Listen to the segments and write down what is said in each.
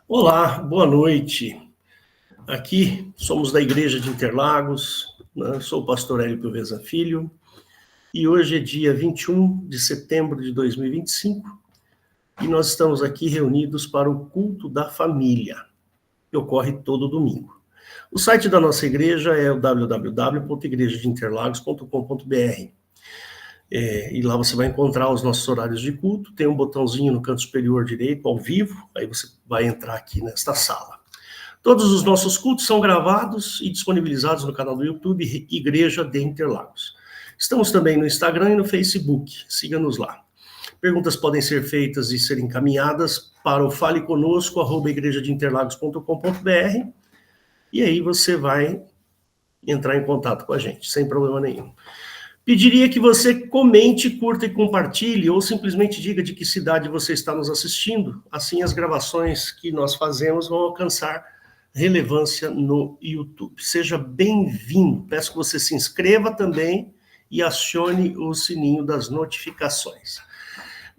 Olá, boa noite. Aqui somos da Igreja de Interlagos, né? Sou o pastor Hélio Piovesan Filho, e hoje é dia 21 de setembro de 2025, e nós estamos aqui reunidos para o culto da família, que ocorre todo domingo. O site da nossa igreja é o www.igrejadeinterlagos.com.br. E lá você vai encontrar os nossos horários de culto, tem um botãozinho no canto superior direito, ao vivo, aí você vai entrar aqui nesta sala. Todos os nossos cultos são gravados e disponibilizados no canal do YouTube Igreja de Interlagos. Estamos também no Instagram e no Facebook, siga-nos lá. Perguntas podem ser feitas e ser encaminhadas para o faleconosco@igrejadeinterlagos.com.br, e aí você vai entrar em contato com a gente, sem problema nenhum. Pediria que você comente, curta e compartilhe, ou simplesmente diga de que cidade você está nos assistindo. Assim, as gravações que nós fazemos vão alcançar relevância no YouTube. Seja bem-vindo. Peço que você se inscreva também e acione o sininho das notificações.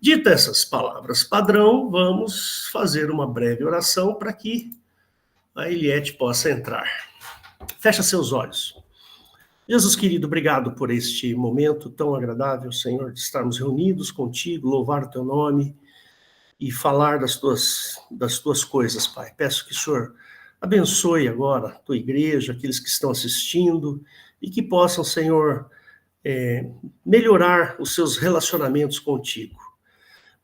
Dita essas palavras padrão, vamos fazer uma breve oração para que a Eliette possa entrar. Fecha seus olhos. Jesus querido, obrigado por este momento tão agradável, Senhor, de estarmos reunidos contigo, louvar o teu nome e falar das tuas coisas, Pai. Peço que o Senhor abençoe agora a tua igreja, aqueles que estão assistindo, e que possam, Senhor, melhorar os seus relacionamentos contigo.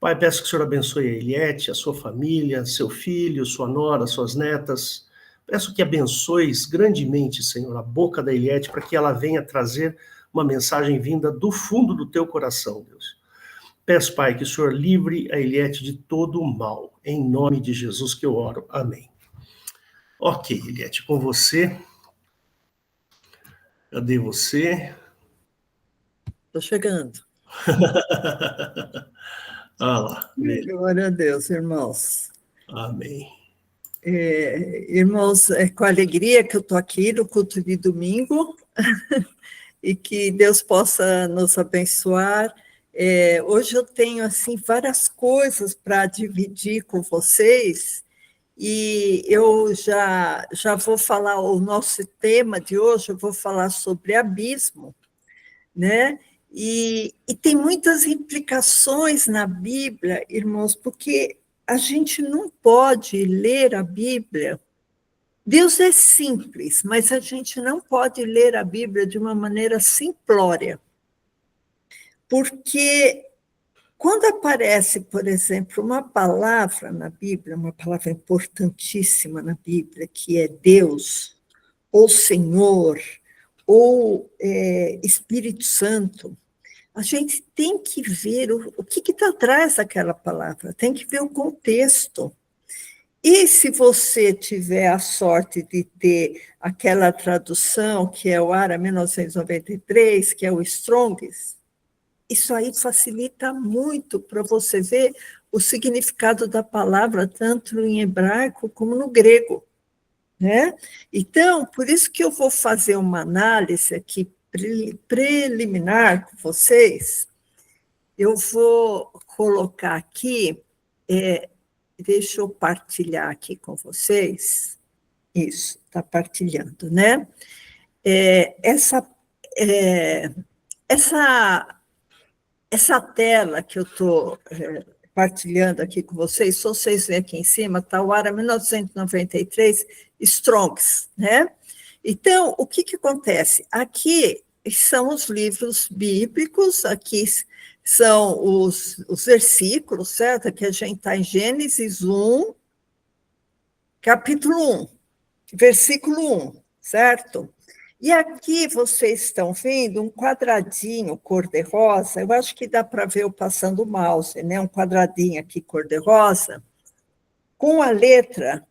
Pai, peço que o Senhor abençoe a Eliette, a sua família, seu filho, sua nora, suas netas. Peço que abençoes grandemente, Senhor, a boca da Eliette, para que ela venha trazer uma mensagem vinda do fundo do teu coração, Deus. Peço, Pai, que o Senhor livre a Eliette de todo o mal. Em nome de Jesus que eu oro. Amém. Ok, Eliette, com você. Cadê você? Estou chegando. Ah lá. Glória a Deus, irmãos. Amém. Irmãos, é com alegria que eu estou aqui no culto de domingo e que Deus possa nos abençoar. Hoje eu tenho assim várias coisas para dividir com vocês e eu já vou falar o nosso tema de hoje. Eu vou falar sobre abismo, né? E tem muitas implicações na Bíblia, irmãos, porque a gente não pode ler a Bíblia. Deus é simples, mas a gente não pode ler a Bíblia de uma maneira simplória. Porque quando aparece, por exemplo, uma palavra na Bíblia, uma palavra importantíssima na Bíblia, que é Deus, ou Senhor, ou Espírito Santo, a gente tem que ver o que está atrás daquela palavra, tem que ver o contexto. E se você tiver a sorte de ter aquela tradução, que é o ARA 1993, que é o Strong's, isso aí facilita muito para você ver o significado da palavra, tanto em hebraico como no grego, né? Então, por isso que eu vou fazer uma análise aqui preliminar com vocês. Eu vou colocar aqui, deixa eu partilhar aqui com vocês. Isso, está partilhando, né? Essa tela que eu estou partilhando aqui com vocês, se vocês verem aqui em cima, está o ARA 1993, Strong's, né? Então, o que acontece? Aqui são os livros bíblicos, aqui são os versículos, certo? Aqui a gente está em Gênesis 1, capítulo 1, versículo 1, certo? E aqui vocês estão vendo um quadradinho cor-de-rosa, eu acho que dá para ver eu passando o mouse, né? Um quadradinho aqui cor-de-rosa, com a letra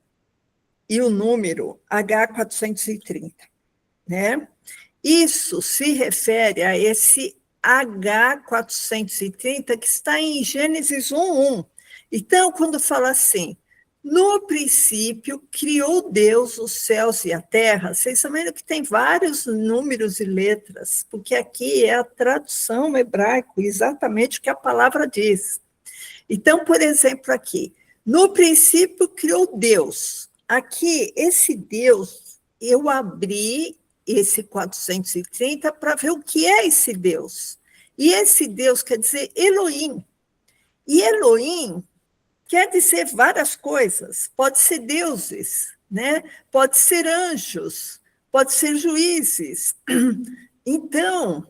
e o número H430, né? Isso se refere a esse H430 que está em Gênesis 1:1. Então, quando fala assim, no princípio criou Deus os céus e a terra, vocês sabem que tem vários números e letras, porque aqui é a tradução hebraica, exatamente o que a palavra diz. Então, por exemplo, aqui, No princípio criou Deus. Aqui, esse Deus, eu abri esse 430 para ver o que é esse Deus. E esse Deus quer dizer Elohim. E Elohim quer dizer várias coisas. Pode ser deuses, né? Pode ser anjos, pode ser juízes. Então,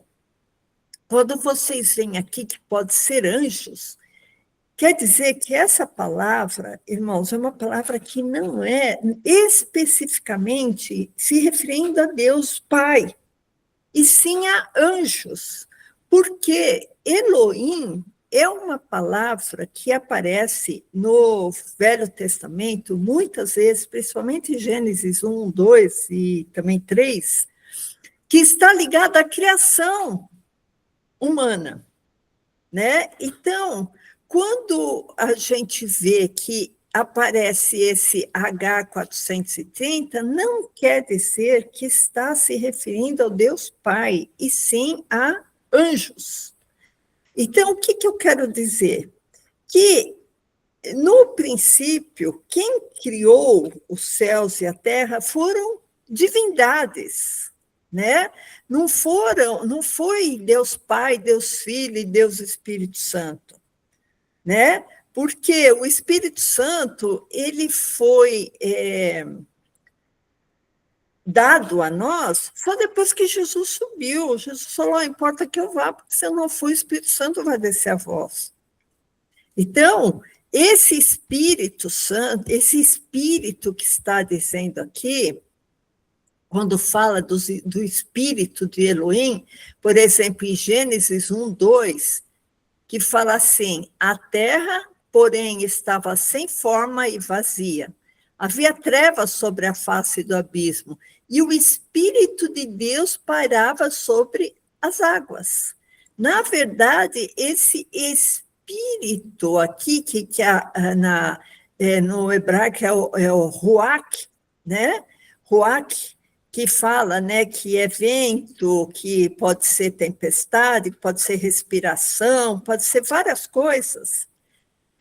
quando vocês veem aqui que pode ser anjos, quer dizer que essa palavra, irmãos, é uma palavra que não é especificamente se referindo a Deus Pai, e sim a anjos, porque Elohim é uma palavra que aparece no Velho Testamento muitas vezes, principalmente em Gênesis 1, 2 e também 3, que está ligada à criação humana, né? Então, quando a gente vê que aparece esse H430, não quer dizer que está se referindo ao Deus Pai, e sim a anjos. Então, o que eu quero dizer? Que, no princípio, quem criou os céus e a terra foram divindades, né? Não foi Deus Pai, Deus Filho e Deus Espírito Santo, né? Porque o Espírito Santo ele foi dado a nós só depois que Jesus subiu. Jesus falou: importa que eu vá, porque se eu não for, o Espírito Santo vai descer a vós. Então, esse Espírito Santo, esse Espírito que está dizendo aqui, quando fala do Espírito de Elohim, por exemplo, em Gênesis 1, 2, que fala assim: a terra, porém, estava sem forma e vazia. Havia trevas sobre a face do abismo, e o Espírito de Deus pairava sobre as águas. Na verdade, esse Espírito aqui, no hebraico é o Ruach, né? Ruach, que fala, né, que é vento, que pode ser tempestade, pode ser respiração, pode ser várias coisas.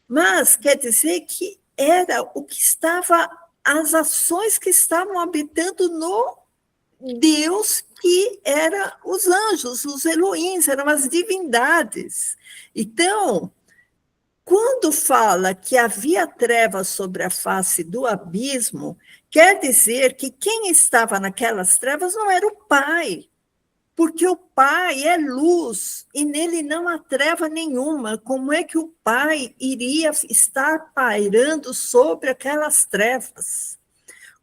Mas quer dizer que era o que estava, as ações que estavam habitando no Deus que era os anjos, os Elohims, eram as divindades. Então, quando fala que havia trevas sobre a face do abismo, quer dizer que quem estava naquelas trevas não era o Pai, porque o Pai é luz e nele não há treva nenhuma. Como é que o Pai iria estar pairando sobre aquelas trevas?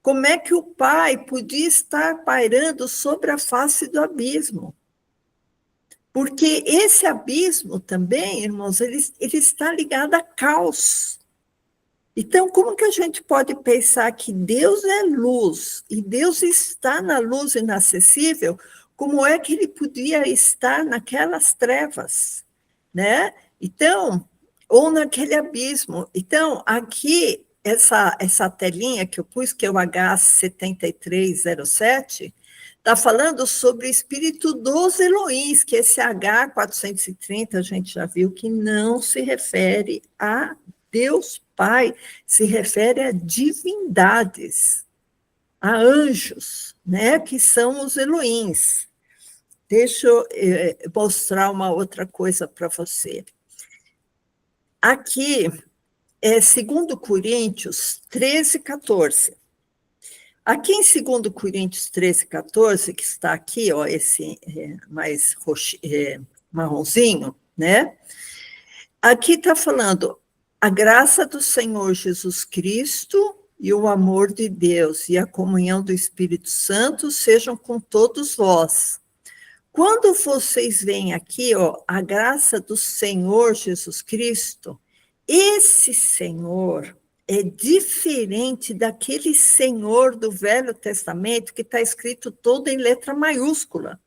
Como é que o Pai podia estar pairando sobre a face do abismo? Porque esse abismo também, irmãos, ele está ligado a caos. Então, como que a gente pode pensar que Deus é luz e Deus está na luz inacessível? Como é que ele podia estar naquelas trevas, né? Então, ou naquele abismo. Então, aqui, essa telinha que eu pus, que é o H7307, está falando sobre o espírito dos Elohims, que esse H430, a gente já viu que não se refere a Deus Pai, se refere a divindades, a anjos, né, que são os Elohims. Deixa eu mostrar uma outra coisa para você. Aqui é 2 Coríntios 13, 14. Aqui em 2 Coríntios 13, 14, que está aqui, ó, esse mais marronzinho, né? Aqui está falando: a graça do Senhor Jesus Cristo e o amor de Deus e a comunhão do Espírito Santo sejam com todos vós. Quando vocês veem aqui, ó, a graça do Senhor Jesus Cristo, esse Senhor é diferente daquele Senhor do Velho Testamento que está escrito todo em letra maiúscula.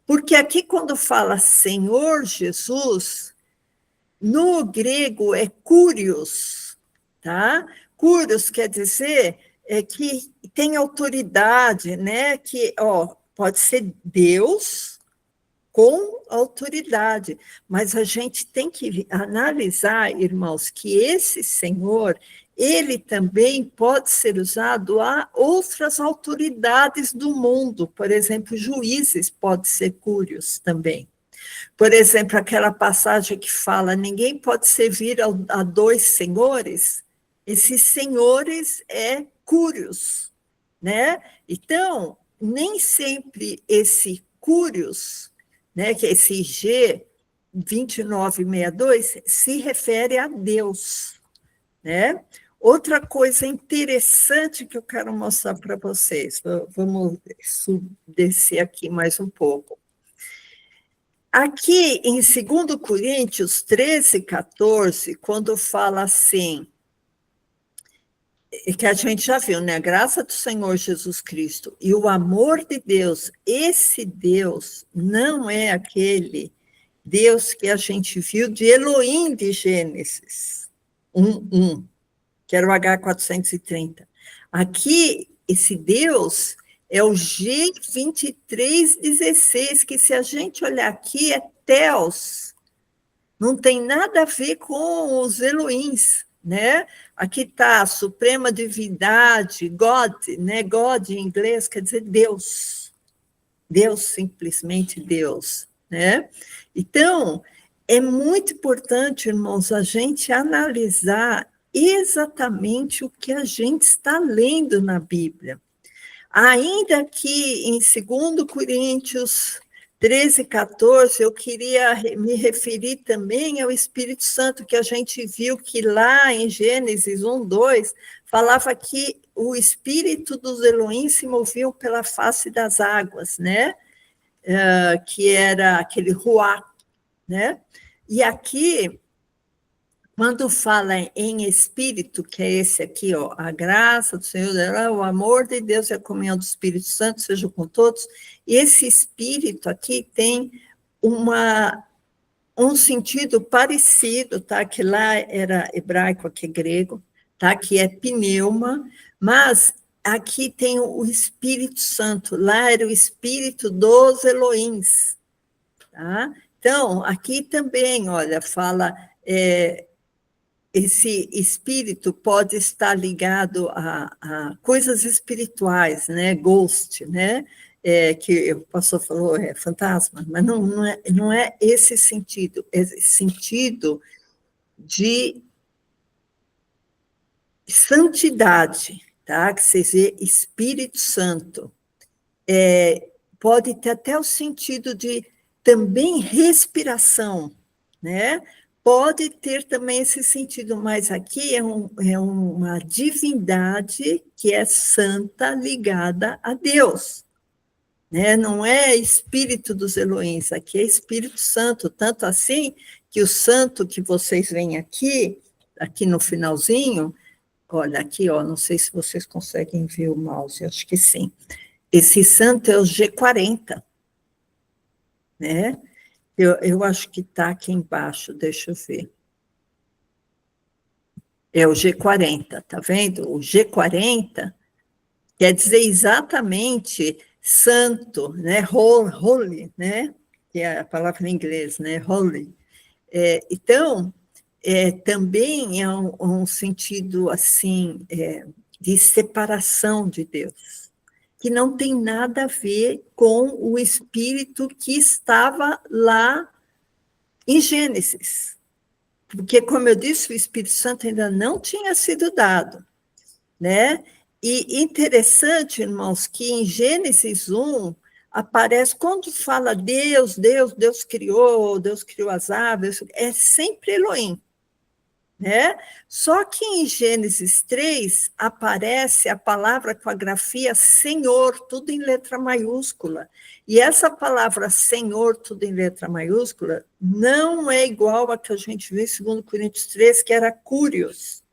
Porque aqui, quando fala Senhor Jesus, no grego é Kyrios, tá? Kyrios quer dizer que tem autoridade, né? Que, ó, pode ser Deus, com autoridade. Mas a gente tem que analisar, irmãos, que esse Senhor, ele também pode ser usado a outras autoridades do mundo, por exemplo, juízes podem ser cúrios também. Por exemplo, aquela passagem que fala, ninguém pode servir a dois senhores, esses senhores é cúrios, né? Então, nem sempre esse cúrios, né, que é esse G 2962, se refere a Deus, né? Outra coisa interessante que eu quero mostrar para vocês, vamos descer aqui mais um pouco. Aqui em 2 Coríntios 13, 14, quando fala assim, que a gente já viu, né? A graça do Senhor Jesus Cristo e o amor de Deus, esse Deus não é aquele Deus que a gente viu de Elohim de Gênesis 1:1, que era o H430. Aqui, esse Deus é o G2316, que se a gente olhar aqui é Theos, não tem nada a ver com os Elohims, né? Aqui está a suprema divindade, God, né? God em inglês quer dizer Deus. Deus, simplesmente Deus, né? Então, é muito importante, irmãos, a gente analisar exatamente o que a gente está lendo na Bíblia. Ainda que em 2 Coríntios 13, 14, eu queria me referir também ao Espírito Santo, que a gente viu que lá em Gênesis 1, 2, falava que o Espírito dos Elohim se moviam pela face das águas, né? Que era aquele ruach, né? E aqui, quando fala em Espírito, que é esse aqui, ó, a graça do Senhor, o amor de Deus e a comunhão do Espírito Santo seja com todos, esse Espírito aqui tem um sentido parecido, tá? Que lá era hebraico, aqui é grego, tá? Que é pneuma, mas aqui tem o Espírito Santo, lá era o Espírito dos Elohims, tá? Então, aqui também, olha, fala, esse espírito pode estar ligado a coisas espirituais, né? Ghost, né? Que o pastor falou, fantasma, mas não é esse sentido, é sentido de santidade, tá? Que seja Espírito Santo. Pode ter até o sentido de também respiração, né? Pode ter também esse sentido, mas aqui é uma divindade que é santa ligada a Deus, né? Não é espírito dos Elohims, aqui é Espírito Santo, tanto assim que o santo que vocês veem aqui no finalzinho, olha aqui, ó, não sei se vocês conseguem ver o mouse, acho que sim. Esse santo é o G40, né? Eu acho que está aqui embaixo, deixa eu ver. É o G40, tá vendo? O G40 quer dizer exatamente santo, né? Holy, né? Que é a palavra em inglês, né? Holy. Então, também é um sentido assim de separação de Deus, que não tem nada a ver com o Espírito que estava lá em Gênesis. Porque, como eu disse, o Espírito Santo ainda não tinha sido dado, né? E interessante, irmãos, que em Gênesis 1 aparece, quando fala Deus criou as aves, é sempre Elohim, né? Só que em Gênesis 3 aparece a palavra com a grafia Senhor, tudo em letra maiúscula. E essa palavra Senhor, tudo em letra maiúscula, não é igual a que a gente vê em 2 Coríntios 3, que era Curios.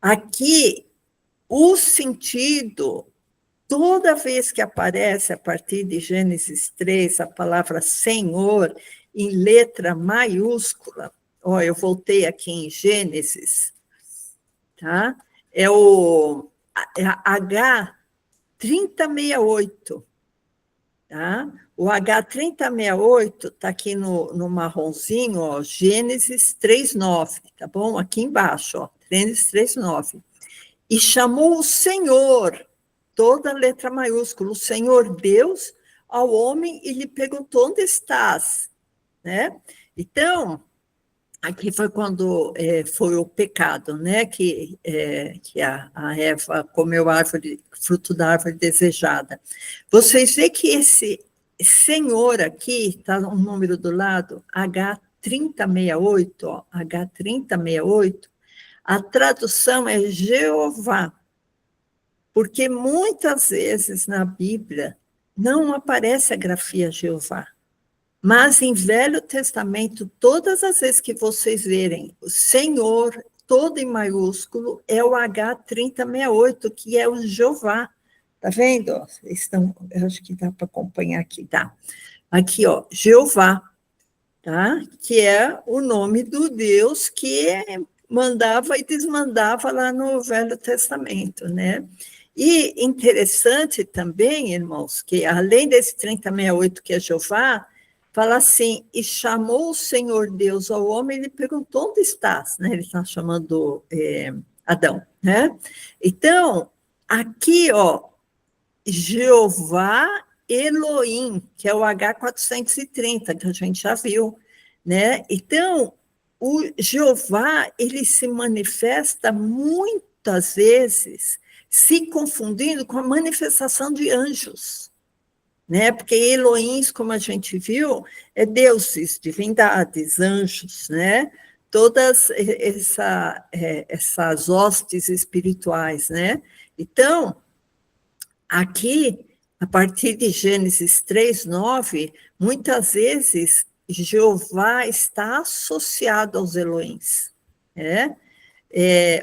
Aqui, o sentido, toda vez que aparece a partir de Gênesis 3, a palavra Senhor em letra maiúscula, eu voltei aqui em Gênesis, tá? É o H3068. tá? O H3068 está aqui no marronzinho, ó, Gênesis 3:9, tá bom? Aqui embaixo, ó, Gênesis 3:9. E chamou o Senhor, toda letra maiúscula, o Senhor Deus, ao homem e lhe perguntou: onde estás? Né? Então, aqui foi quando foi o pecado, né? Que a Eva comeu fruto da árvore desejada. Vocês veem que esse Senhor aqui, está um número do lado, H3068, ó, H3068, a tradução é Jeová, porque muitas vezes na Bíblia não aparece a grafia Jeová. Mas em Velho Testamento, todas as vezes que vocês verem o Senhor, todo em maiúsculo, é o H3068, que é o Jeová. Tá vendo? Eu acho que dá para acompanhar aqui, tá? Aqui, ó, Jeová, tá? Que é o nome do Deus que mandava e desmandava lá no Velho Testamento, né? E interessante também, irmãos, que além desse 3068, que é Jeová, fala assim: e chamou o Senhor Deus ao homem e lhe perguntou: onde estás? Né? Ele está chamando Adão, né? Então, aqui, ó, Jeová Elohim, que é o H430, que a gente já viu, né? Então, o Jeová, ele se manifesta muitas vezes se confundindo com a manifestação de anjos, né? Porque Elohim, como a gente viu, é deuses, divindades, anjos, né? Todas essas hostes espirituais, né? Então, aqui, a partir de Gênesis 3:9, muitas vezes Jeová está associado aos Elohims, né?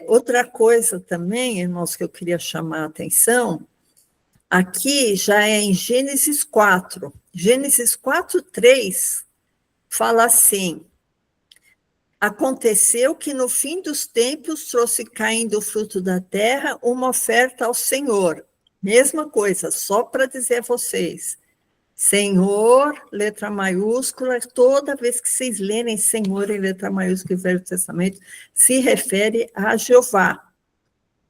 Outra coisa também, irmãos, que eu queria chamar a atenção, aqui já é em Gênesis 4. Gênesis 4:3 fala assim: aconteceu que no fim dos tempos trouxe caindo o fruto da terra uma oferta ao Senhor. Mesma coisa, só para dizer a vocês. Senhor, letra maiúscula, toda vez que vocês lerem Senhor em letra maiúscula no Velho Testamento, se refere a Jeová.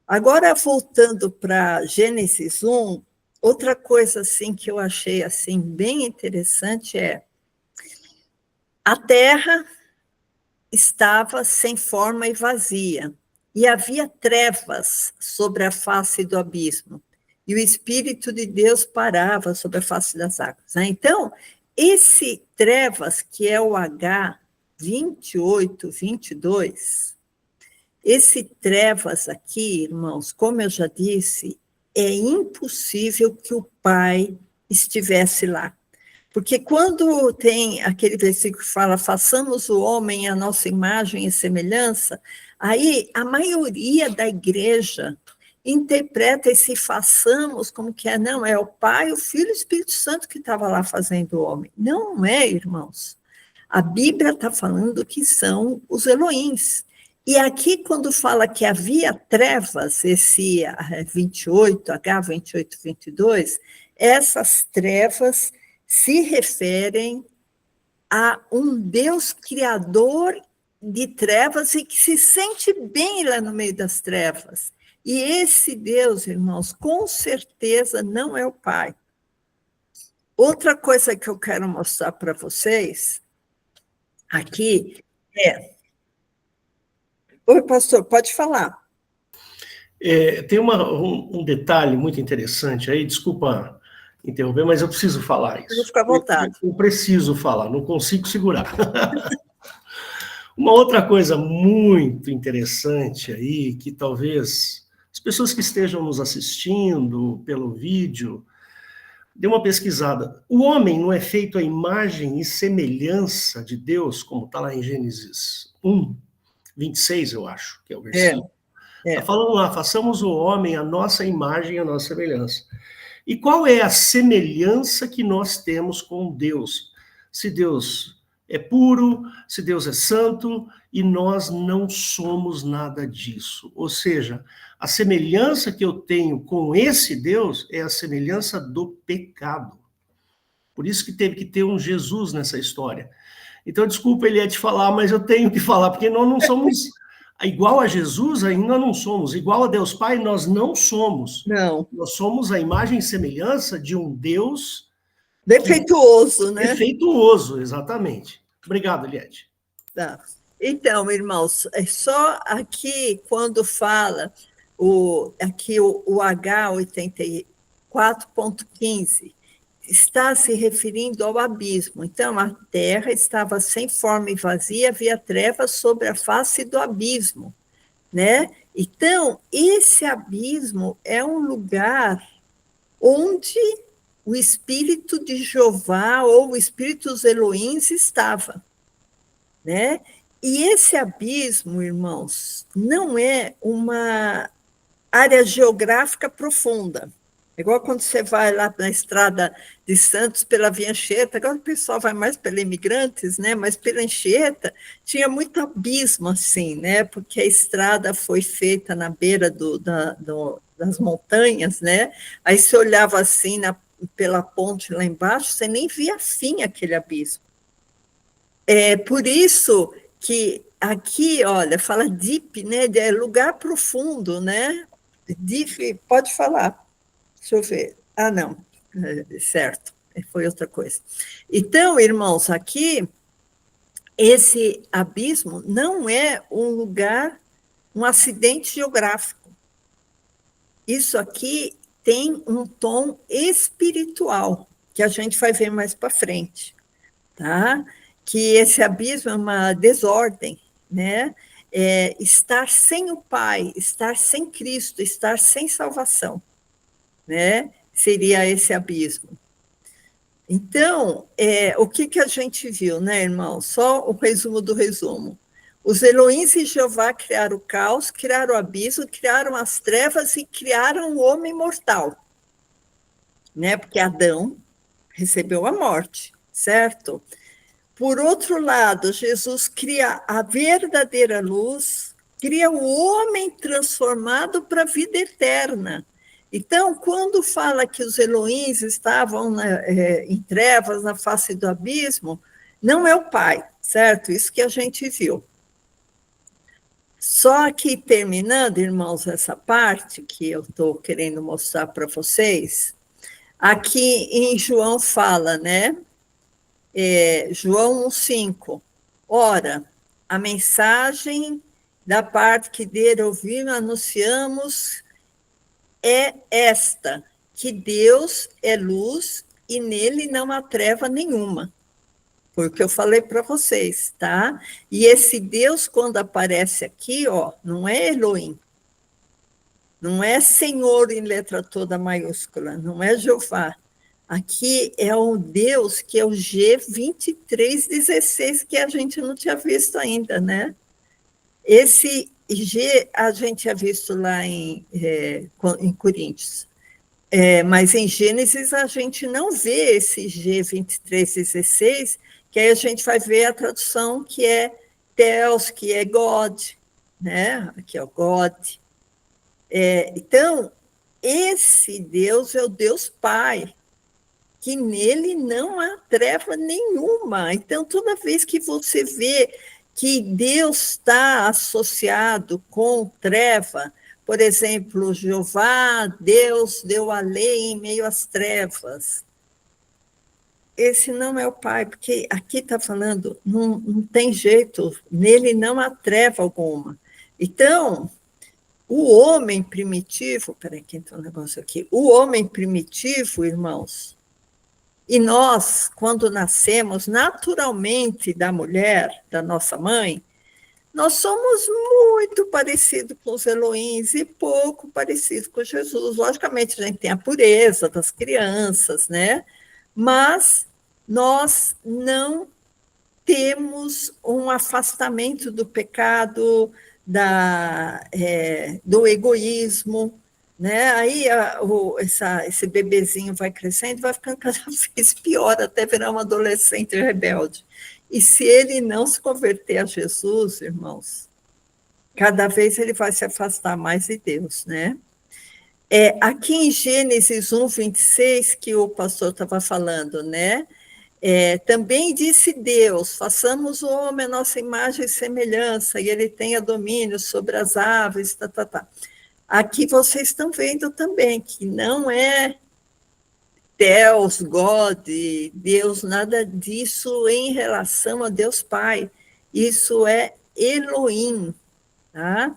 Agora, voltando para Gênesis 1, outra coisa assim que eu achei assim bem interessante é: a terra estava sem forma e vazia, e havia trevas sobre a face do abismo, e o Espírito de Deus parava sobre a face das águas. Né? Então, esse trevas, que é o H2822, esse trevas aqui, irmãos, como eu já disse, é impossível que o Pai estivesse lá. Porque quando tem aquele versículo que fala: façamos o homem à nossa imagem e semelhança, aí a maioria da igreja interpreta esse façamos como que não, é o Pai, o Filho e o Espírito Santo que estava lá fazendo o homem. Não é, irmãos. A Bíblia está falando que são os Elohims. E aqui, quando fala que havia trevas, esse H2822, essas trevas se referem a um Deus criador de trevas e que se sente bem lá no meio das trevas. E esse Deus, irmãos, com certeza não é o Pai. Outra coisa que eu quero mostrar para vocês aqui é... Oi, pastor, pode falar. Tem um detalhe muito interessante aí, desculpa interromper, mas eu preciso falar isso. Vou ficar à vontade. Eu preciso falar, não consigo segurar. Uma outra coisa muito interessante aí, que talvez as pessoas que estejam nos assistindo pelo vídeo, dê uma pesquisada. O homem não é feito à imagem e semelhança de Deus, como está lá em Gênesis 1:26, eu acho, que é o versículo. Está falando lá: façamos o homem à nossa imagem e à nossa semelhança. E qual é a semelhança que nós temos com Deus? Se Deus é puro, se Deus é santo, e nós não somos nada disso. Ou seja, a semelhança que eu tenho com esse Deus é a semelhança do pecado. Por isso que teve que ter um Jesus nessa história. Então, desculpa, Eliette, falar, mas eu tenho que falar, porque nós não somos igual a Jesus, ainda não somos. Igual a Deus Pai, nós não somos. Não. Nós somos a imagem e semelhança de um Deus defeituoso, né? Defeituoso, exatamente. Obrigado, Eliette. Tá. Então, irmãos, é só aqui, quando fala aqui o H84.15, está se referindo ao abismo. Então, a terra estava sem forma e vazia, havia trevas sobre a face do abismo, né? Então, esse abismo é um lugar onde o espírito de Jeová ou o espírito dos Elohims estava, né? E esse abismo, irmãos, não é uma área geográfica profunda. É igual quando você vai lá na estrada de Santos pela Via Anchieta, agora o pessoal vai mais pela Imigrantes, né? Mas pela Anchieta tinha muito abismo assim, né? Porque a estrada foi feita na beira das montanhas, né? Aí você olhava assim pela ponte lá embaixo, você nem via fim aquele abismo. É por isso que aqui, olha, fala deep, né? É lugar profundo, né? Deep, pode falar. Deixa eu ver. Ah, não, certo, foi outra coisa. Então, irmãos, aqui, esse abismo não é um lugar, um acidente geográfico. Isso aqui tem um tom espiritual, que a gente vai ver mais para frente, tá? Que esse abismo é uma desordem, né? Estar sem o Pai, estar sem Cristo, estar sem salvação, né? Seria esse abismo. Então, o que a gente viu, né, irmão? Só o resumo do resumo. Os Elohims e Jeová criaram o caos, criaram o abismo, criaram as trevas e criaram o homem mortal, né? Porque Adão recebeu a morte, certo? Por outro lado, Jesus cria a verdadeira luz, cria o homem transformado para a vida eterna. Então, quando fala que os Elohims estavam em trevas na face do abismo, não é o Pai, certo? Isso que a gente viu. Só que, terminando, irmãos, essa parte que eu estou querendo mostrar para vocês, aqui em João fala, né? João 1,5. Ora, a mensagem da parte que dele ouvimos, anunciamos, é esta, que Deus é luz e nele não há treva nenhuma. Foi o que eu falei para vocês, tá? E esse Deus, quando aparece aqui, ó, não é Elohim, não é Senhor em letra toda maiúscula, não é Jeová. Aqui é um Deus que é o G2316, que a gente não tinha visto ainda, né? Esse G a gente tinha visto lá em Coríntios. Mas em Gênesis a gente não vê esse G2316, que aí a gente vai ver a tradução que é Theos, que é God, né? Aqui é o God. Então, esse Deus é o Deus Pai, que nele não há treva nenhuma. Então, toda vez que você vê que Deus está associado com treva, por exemplo, Jeová, Deus deu a lei em meio às trevas. Esse não é o Pai, porque aqui está falando, não tem jeito, nele não há treva alguma. Então, o homem primitivo, peraí, que entrou um negócio aqui, o homem primitivo, irmãos, e nós, quando nascemos naturalmente da mulher, da nossa mãe, nós somos muito parecidos com os Elohims e pouco parecidos com Jesus. Logicamente, a gente tem a pureza das crianças, né? Mas nós não temos um afastamento do pecado, do egoísmo, né? Aí esse bebezinho vai crescendo, vai ficando cada vez pior, até virar um adolescente rebelde. E se ele não se converter a Jesus, irmãos, cada vez ele vai se afastar mais de Deus, né? Aqui em Gênesis 1, 26, que o pastor estava falando, né? Também disse Deus, façamos o homem a nossa imagem e semelhança, e ele tenha domínio sobre as aves, tá, tá, tá. Aqui vocês estão vendo também que não é Deus, God, Deus, nada disso em relação a Deus Pai. Isso é Elohim, tá?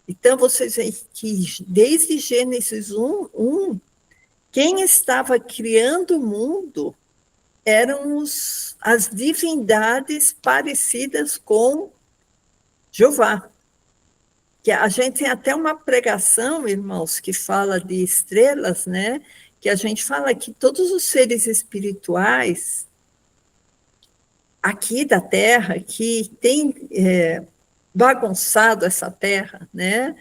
Então, vocês veem que desde Gênesis 1, quem estava criando o mundo eram as divindades parecidas com Jeová. Que a gente tem até uma pregação, irmãos, que fala de estrelas, né? Que a gente fala que todos os seres espirituais aqui da Terra, que tem bagunçado essa Terra, né?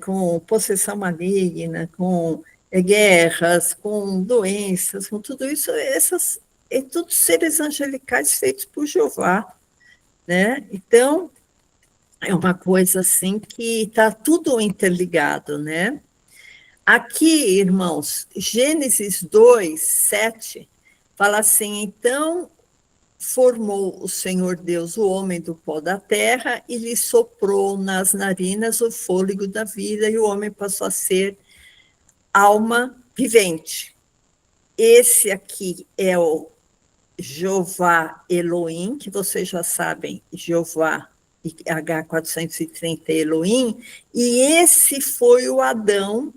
Com possessão maligna, com guerras, com doenças, com tudo isso, todos seres angelicais feitos por Jeová, né? Então, é uma coisa assim que está tudo interligado, né? Aqui, irmãos, Gênesis 2, 7, fala assim, então formou o Senhor Deus o homem do pó da terra e lhe soprou nas narinas o fôlego da vida e o homem passou a ser alma vivente. Esse aqui é o Jeová Elohim, que vocês já sabem, Jeová H430 Elohim, e esse foi o Adão,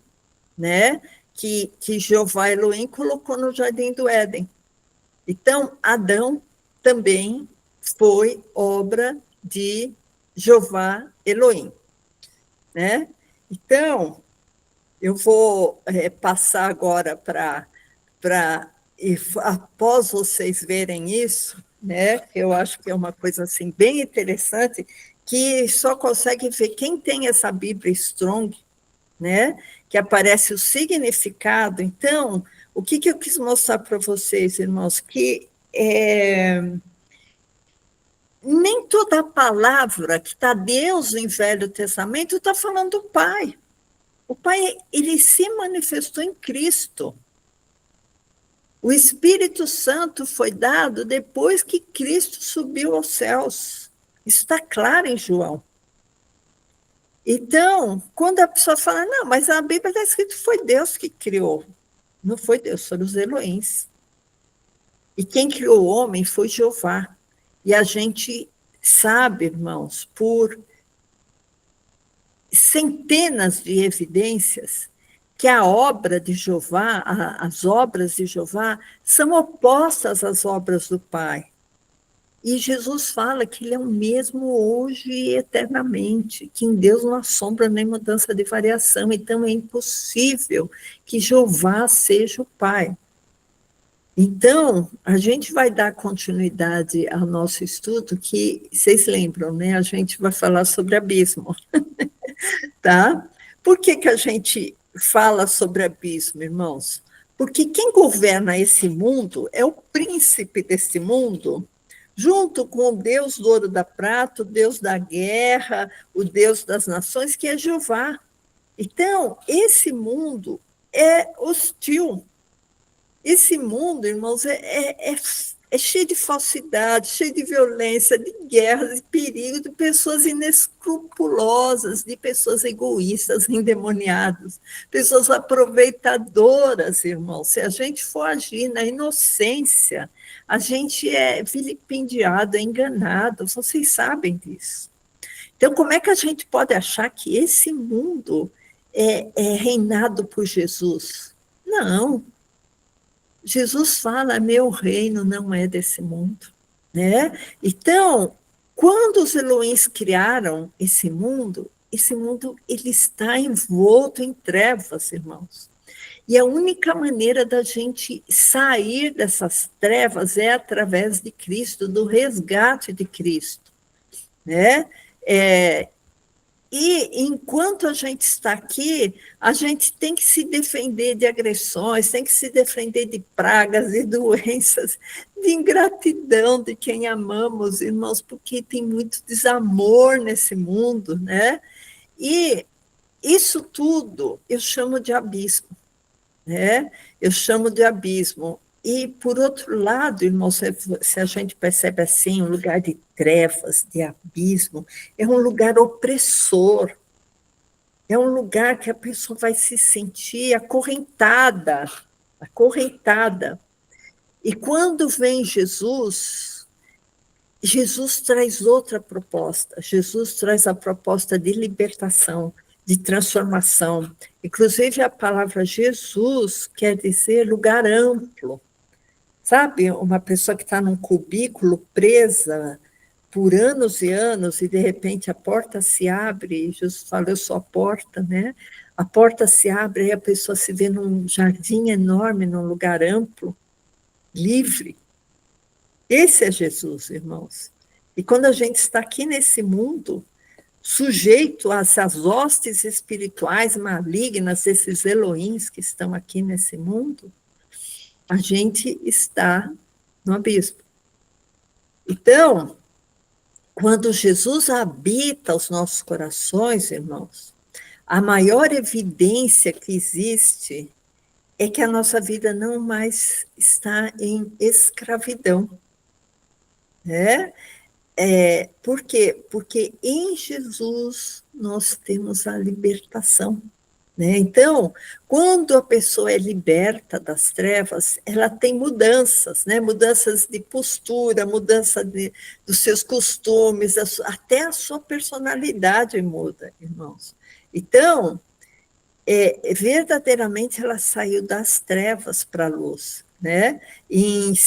né, que Jeová Elohim colocou no Jardim do Éden. Então, Adão também foi obra de Jeová Elohim, né? Então, eu vou passar agora para após vocês verem isso, né? Eu acho que é uma coisa assim bem interessante que só consegue ver quem tem essa Bíblia Strong, né? Que aparece o significado. Então, o que eu quis mostrar para vocês, irmãos, que nem toda a palavra que está Deus no Velho Testamento está falando do Pai. O Pai, ele se manifestou em Cristo. O Espírito Santo foi dado depois que Cristo subiu aos céus. Isso está claro em João. Então, quando a pessoa fala, não, mas a Bíblia está escrito que foi Deus que criou. Não foi Deus, foram os Elohims. E quem criou o homem foi Jeová. E a gente sabe, irmãos, por centenas de evidências, que a obra de Jeová, as obras de Jeová, são opostas às obras do Pai. E Jesus fala que ele é o mesmo hoje e eternamente, que em Deus não há sombra nem mudança de variação, então é impossível que Jeová seja o Pai. Então, a gente vai dar continuidade ao nosso estudo, que vocês lembram, né? A gente vai falar sobre abismo, tá? Por que a gente fala sobre abismo, irmãos? Porque quem governa esse mundo é o príncipe desse mundo, junto com o Deus do ouro da prata, o Deus da guerra, o Deus das nações, que é Jeová. Então, esse mundo é hostil. Esse mundo, irmãos, é cheio de falsidade, cheio de violência, de guerras, de perigo, de pessoas inescrupulosas, de pessoas egoístas, endemoniadas, pessoas aproveitadoras, irmãos. Se a gente for agir na inocência, a gente é vilipendiado, é enganado, vocês sabem disso. Então, como é que a gente pode achar que esse mundo é reinado por Jesus? Não. Jesus fala, meu reino não é desse mundo, né? Então, quando os Elohims criaram esse mundo ele está envolto em trevas, irmãos. E a única maneira da gente sair dessas trevas é através de Cristo, do resgate de Cristo, né? E enquanto a gente está aqui, a gente tem que se defender de agressões, tem que se defender de pragas e doenças, de ingratidão de quem amamos, irmãos, porque tem muito desamor nesse mundo, né? E isso tudo eu chamo de abismo, né? Eu chamo de abismo. E, por outro lado, irmão, se a gente percebe assim, um lugar de trevas, de abismo, é um lugar opressor, é um lugar que a pessoa vai se sentir acorrentada, acorrentada. E quando vem Jesus, Jesus traz outra proposta. Jesus traz a proposta de libertação, de transformação. Inclusive, a palavra Jesus quer dizer lugar amplo. Sabe, uma pessoa que está num cubículo presa por anos e anos, e de repente a porta se abre, e Jesus fala, eu sou a porta, né? A porta se abre e a pessoa se vê num jardim enorme, num lugar amplo, livre. Esse é Jesus, irmãos. E quando a gente está aqui nesse mundo, sujeito a essas hostes espirituais malignas, esses Elohims que estão aqui nesse mundo, a gente está no abismo. Então, quando Jesus habita os nossos corações, irmãos, a maior evidência que existe é que a nossa vida não mais está em escravidão, né? Por quê? Porque em Jesus nós temos a libertação. Né? Então, quando a pessoa é liberta das trevas, ela tem mudanças, né? Mudanças de postura, mudança dos seus costumes, até a sua personalidade muda, irmãos. Então, verdadeiramente ela saiu das trevas para a luz. Né? Em 2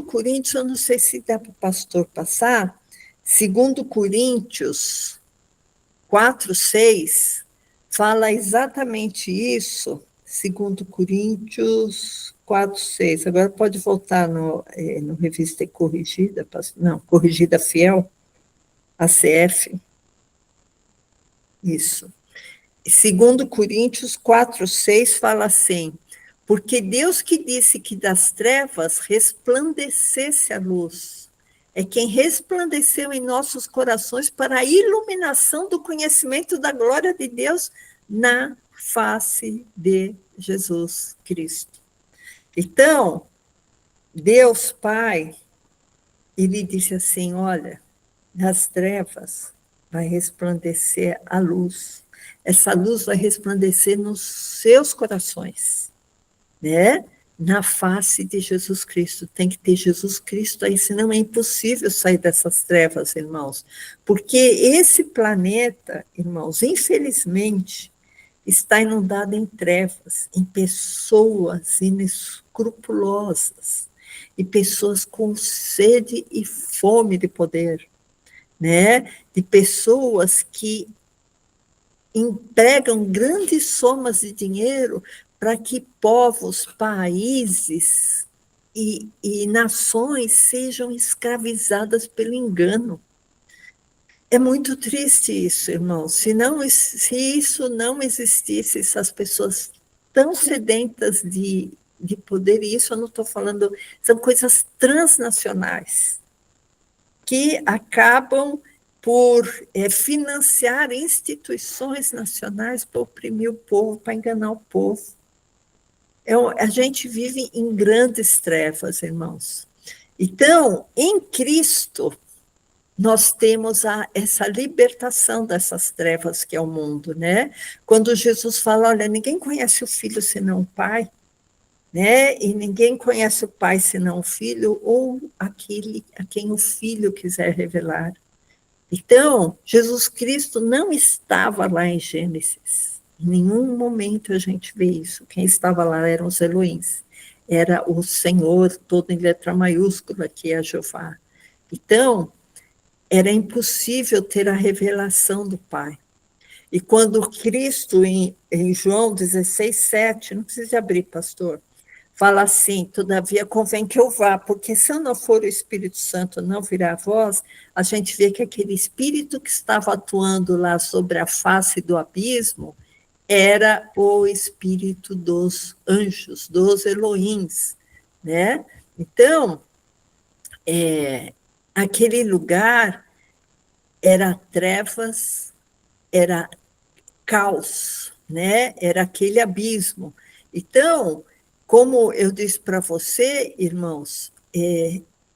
Coríntios, eu não sei se dá para o pastor passar, 2 Coríntios 4:6, fala exatamente isso, 2 Coríntios 4:6. Agora pode voltar no Revista e Corrigida, não, Corrigida Fiel, ACF. Isso. 2 Coríntios 4:6 fala assim, porque Deus que disse que das trevas resplandecesse a luz, é quem resplandeceu em nossos corações para a iluminação do conhecimento da glória de Deus na face de Jesus Cristo. Então, Deus Pai, ele disse assim, olha, das trevas vai resplandecer a luz. Essa luz vai resplandecer nos seus corações, né? Na face de Jesus Cristo. Tem que ter Jesus Cristo aí, senão é impossível sair dessas trevas, irmãos. Porque esse planeta, irmãos, infelizmente, está inundado em trevas, em pessoas inescrupulosas, e pessoas com sede e fome de poder, né? De pessoas que empregam grandes somas de dinheiro para que povos, países e nações sejam escravizadas pelo engano. É muito triste isso, irmão. Se isso não existisse, essas pessoas tão sedentas de poder, e isso eu não estou falando, são coisas transnacionais, que acabam por financiar instituições nacionais para oprimir o povo, para enganar o povo. A gente vive em grandes trevas, irmãos. Então, em Cristo, nós temos essa libertação dessas trevas que é o mundo, né? Quando Jesus fala, olha, ninguém conhece o Filho senão o Pai, né? E ninguém conhece o Pai senão o Filho, ou aquele a quem o Filho quiser revelar. Então, Jesus Cristo não estava lá em Gênesis. Em nenhum momento a gente vê isso. Quem estava lá eram os Elohims. Era o Senhor, todo em letra maiúscula, que é Jeová. Então, era impossível ter a revelação do Pai. E quando Cristo, em João 16:7, não precisa abrir, pastor, fala assim, todavia convém que eu vá, porque se eu não for o Espírito Santo, não virá a vós, a gente vê que aquele Espírito que estava atuando lá sobre a face do abismo era o Espírito dos anjos, dos Elohims, né? Então, aquele lugar era trevas, era caos, né? Era aquele abismo. Então, como eu disse para você, irmãos,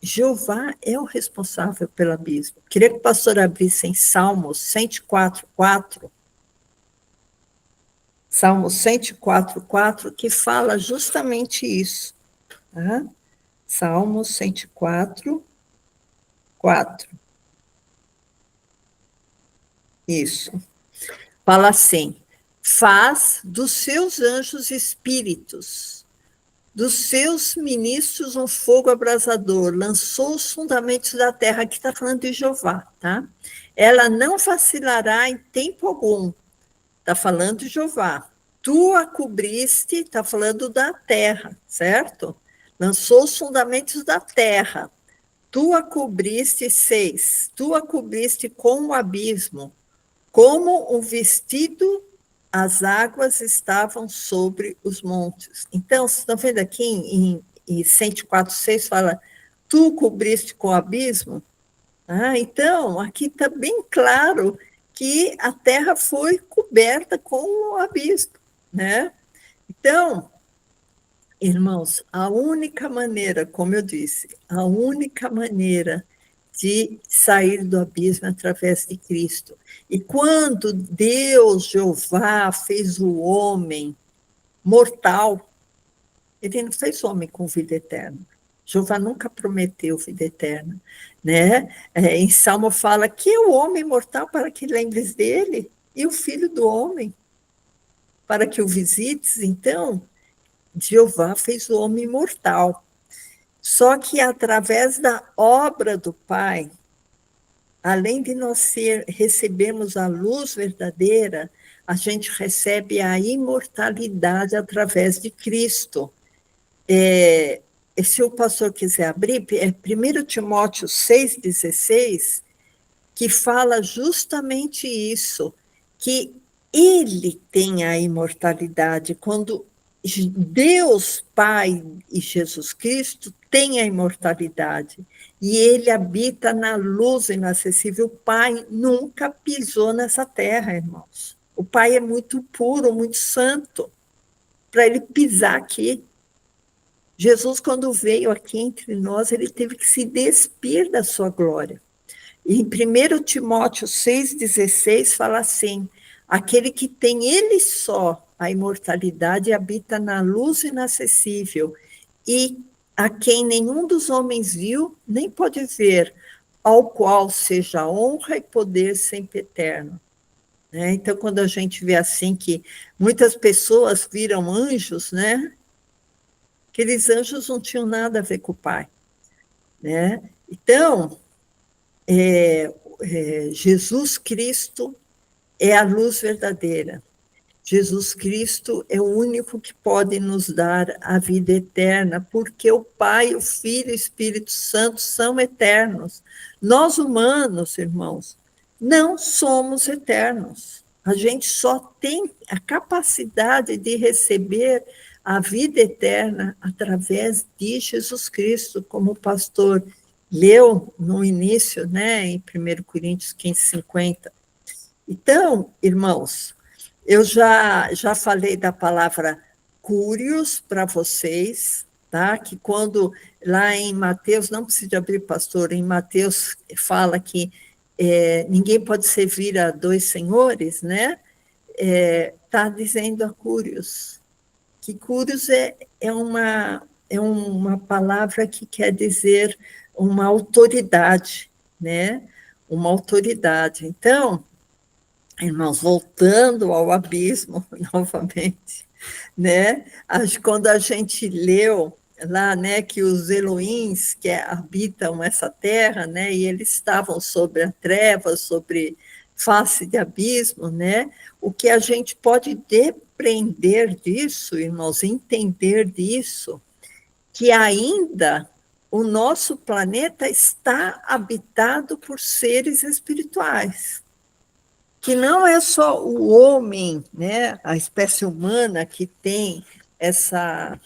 Jeová é o responsável pelo abismo. Queria que o pastor abrisse em Salmos 104:4. Salmos 104:4, que fala justamente isso. Tá? Salmos 104:4. Isso. Fala assim: faz dos seus anjos espíritos, dos seus ministros um fogo abrasador, lançou os fundamentos da terra. Aqui está falando de Jeová, tá? Ela não vacilará em tempo algum. Está falando de Jeová. Tu a cobriste, está falando da terra, certo? Lançou os fundamentos da terra. Tu a cobriste, 6. Tu a cobriste com o abismo, como um vestido, as águas estavam sobre os montes. Então, vocês estão vendo aqui em 104:6 fala, tu cobriste com o abismo? Então, aqui está bem claro que a terra foi coberta com o abismo, né? Então, irmãos, a única maneira, como eu disse, a única maneira de sair do abismo é através de Cristo. E quando Deus, Jeová, fez o homem mortal, ele não fez o homem com vida eterna. Jeová nunca prometeu vida eterna, né? Em Salmo fala que é o homem mortal para que lembres dele, e o filho do homem para que o visites. Então, Jeová fez o homem mortal. Só que através da obra do Pai, além de nós recebermos a luz verdadeira, a gente recebe a imortalidade através de Cristo. Se o pastor quiser abrir, é 1 Timóteo 6,16, que fala justamente isso, que ele tem a imortalidade, quando Deus Pai e Jesus Cristo têm a imortalidade, e ele habita na luz inacessível. O Pai nunca pisou nessa terra, irmãos. O Pai é muito puro, muito santo, para ele pisar aqui. Jesus, quando veio aqui entre nós, ele teve que se despir da sua glória. E em 1 Timóteo 6,16 fala assim, aquele que tem ele só a imortalidade habita na luz inacessível, e a quem nenhum dos homens viu, nem pode ver, ao qual seja honra e poder sempre eterno. Então, quando a gente vê assim que muitas pessoas viram anjos, né? Aqueles anjos não tinham nada a ver com o Pai, né? Então, Jesus Cristo é a luz verdadeira. Jesus Cristo é o único que pode nos dar a vida eterna, porque o Pai, o Filho e o Espírito Santo são eternos. Nós humanos, irmãos, não somos eternos. A gente só tem a capacidade de receber a vida eterna através de Jesus Cristo, como o pastor leu no início, né, em 1 Coríntios 15:50. Então, irmãos, eu já falei da palavra curios para vocês, tá? Que quando lá em Mateus, não precisa abrir, pastor, em Mateus fala que ninguém pode servir a dois senhores, né? Está dizendo a curios, que curios é uma palavra que quer dizer uma autoridade, né? Uma autoridade. Então, irmãos, voltando ao abismo novamente, né? Quando a gente leu lá, né, que os Elohims que habitam essa terra, né, e eles estavam sobre a treva, sobre face de abismo, né? O que a gente pode depreender disso, irmãos, entender disso, que ainda o nosso planeta está habitado por seres espirituais, que não é só o homem, né, a espécie humana que tem essa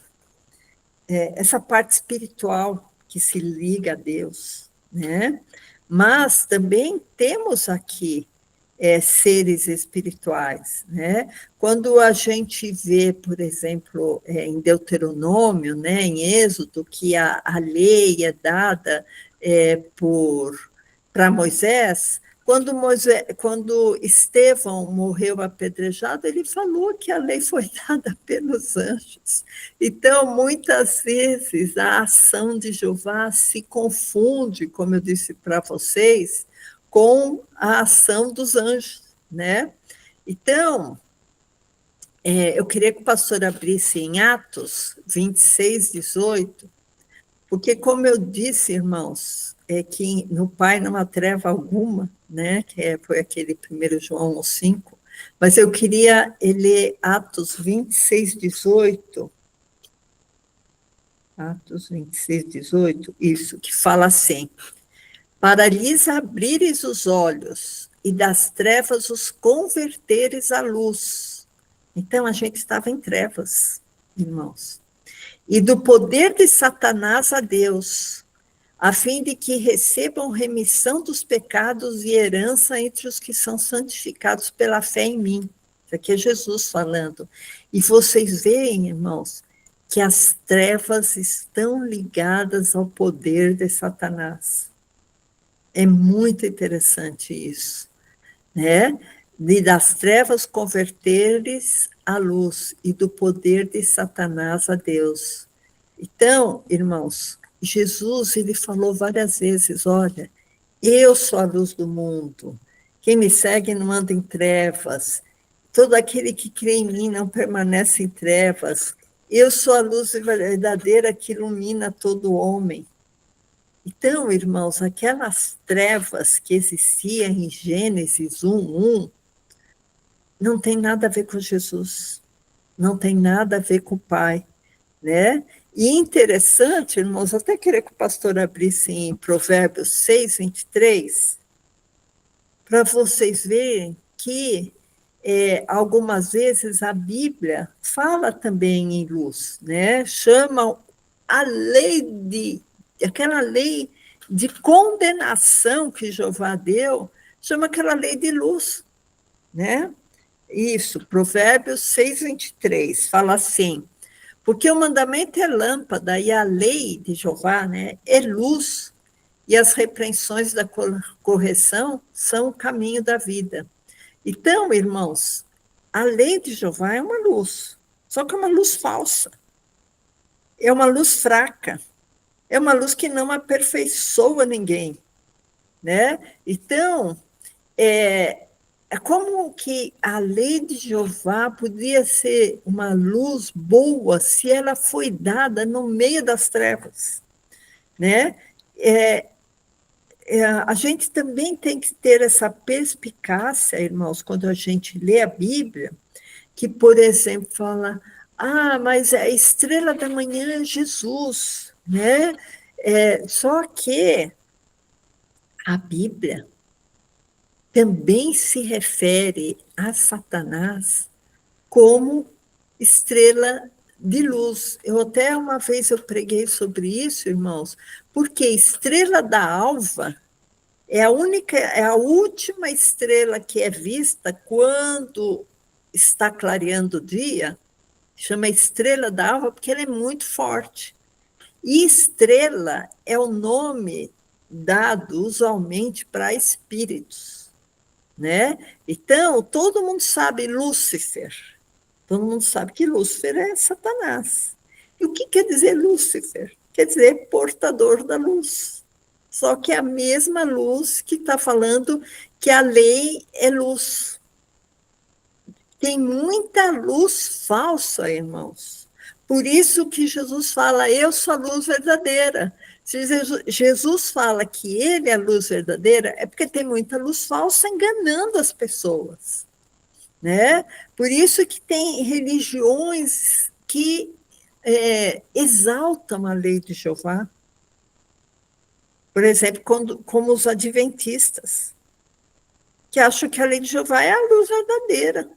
parte espiritual que se liga a Deus, né? Mas também temos aqui seres espirituais, né? Quando a gente vê, por exemplo, em Deuteronômio, né, em Êxodo, que a lei é dada para Moisés, quando Estevão morreu apedrejado, ele falou que a lei foi dada pelos anjos. Então, muitas vezes, a ação de Jeová se confunde, como eu disse para vocês, com a ação dos anjos, né? Então, eu queria que o pastor abrisse em Atos 26, 18, porque, como eu disse, irmãos, que no Pai não há treva alguma, né? Que foi aquele 1 João 5, mas eu queria ler Atos 26, 18. Atos 26, 18, isso, que fala assim: para lhes abrires os olhos e das trevas os converteres à luz. Então, a gente estava em trevas, irmãos. E do poder de Satanás a Deus, a fim de que recebam remissão dos pecados e herança entre os que são santificados pela fé em mim. Isso aqui é Jesus falando. E vocês veem, irmãos, que as trevas estão ligadas ao poder de Satanás. É muito interessante isso, né? De das trevas converteres à luz e do poder de Satanás a Deus. Então, irmãos, Jesus, ele falou várias vezes, olha, eu sou a luz do mundo, quem me segue não anda em trevas, todo aquele que crê em mim não permanece em trevas, eu sou a luz verdadeira que ilumina todo homem. Então, irmãos, aquelas trevas que existiam em Gênesis 1:1 não tem nada a ver com Jesus, não tem nada a ver com o Pai, né? E interessante, irmãos, até queria que o pastor abrisse em Provérbios 6, 23, para vocês verem que algumas vezes a Bíblia fala também em luz, né? Chama a aquela lei de condenação que Jeová deu, chama aquela lei de luz, né? Isso, Provérbios 6, 23, fala assim: porque o mandamento é lâmpada e a lei de Jeová, né, é luz, e as repreensões da correção são o caminho da vida. Então, irmãos, a lei de Jeová é uma luz, só que é uma luz falsa, é uma luz fraca, é uma luz que não aperfeiçoa ninguém, né? Então, é como que a lei de Jeová podia ser uma luz boa se ela foi dada no meio das trevas, né? A gente também tem que ter essa perspicácia, irmãos, quando a gente lê a Bíblia, que, por exemplo, fala, mas a estrela da manhã é Jesus, né? Só que a Bíblia também se refere a Satanás como estrela de luz. Eu até uma vez eu preguei sobre isso, irmãos, porque estrela da alva é a última estrela que é vista quando está clareando o dia, chama estrela da alva porque ela é muito forte. E estrela é o nome dado usualmente para espíritos, né? Então, todo mundo sabe Lúcifer. Todo mundo sabe que Lúcifer é Satanás. E o que quer dizer Lúcifer? Quer dizer portador da luz. Só que é a mesma luz que está falando que a lei é luz. Tem muita luz falsa, irmãos. Por isso que Jesus fala, eu sou a luz verdadeira. Se Jesus fala que ele é a luz verdadeira, é porque tem muita luz falsa enganando as pessoas, né? Por isso que tem religiões que exaltam a lei de Jeová. Por exemplo, como os adventistas, que acham que a lei de Jeová é a luz verdadeira,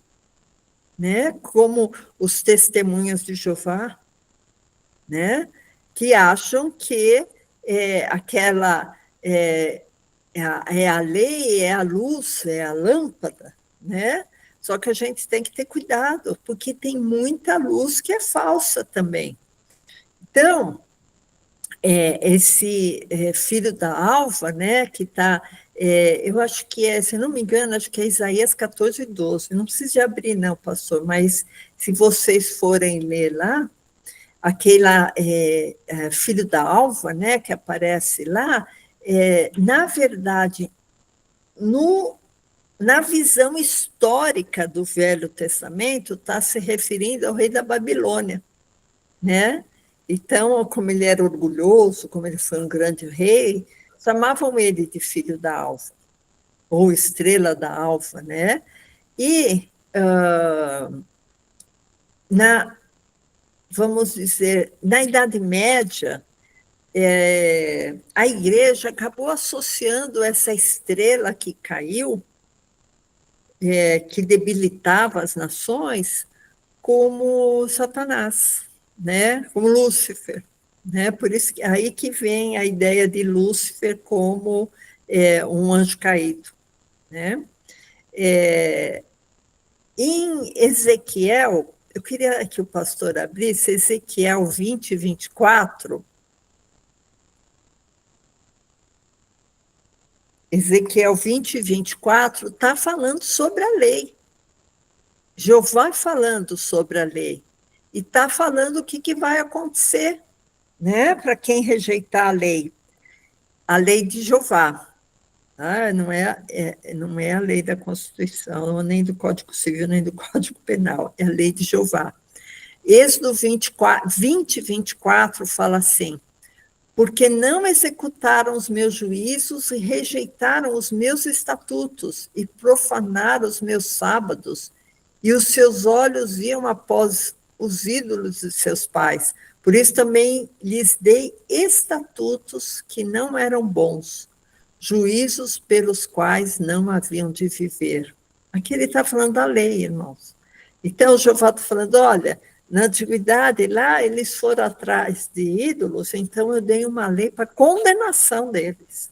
né? Como os testemunhas de Jeová, né? Que acham que aquela é a lei, é a luz, é a lâmpada, né? Só que a gente tem que ter cuidado, porque tem muita luz que é falsa também. Então, esse filho da alva, né, que está, eu acho que se não me engano, acho que é Isaías 14:12, não precisa abrir não, pastor, mas se vocês forem ler lá, aquele filho da alva, né, que aparece lá, na verdade, na visão histórica do Velho Testamento, está se referindo ao rei da Babilônia, né? Então, como ele era orgulhoso, como ele foi um grande rei, chamavam ele de filho da alva, ou estrela da alva, né? E, vamos dizer, na Idade Média, a igreja acabou associando essa estrela que caiu, que debilitava as nações, como Satanás, né? Como Lúcifer, né? Por isso que aí que vem a ideia de Lúcifer como um anjo caído, né? Em Ezequiel, eu queria que o pastor abrisse Ezequiel 20:24. Ezequiel 20:24 está falando sobre a lei. Jeová falando sobre a lei. E está falando o que vai acontecer, né, para quem rejeitar a lei de Jeová. Não é a lei da Constituição, nem do Código Civil, nem do Código Penal, é a lei de Jeová. Êxodo 20:24 fala assim: porque não executaram os meus juízos e rejeitaram os meus estatutos e profanaram os meus sábados, e os seus olhos iam após os ídolos de seus pais. Por isso também lhes dei estatutos que não eram bons, juízos pelos quais não haviam de viver. Aqui ele está falando da lei, irmãos. Então, o Jeová está falando, olha, na antiguidade, lá eles foram atrás de ídolos, então eu dei uma lei para condenação deles.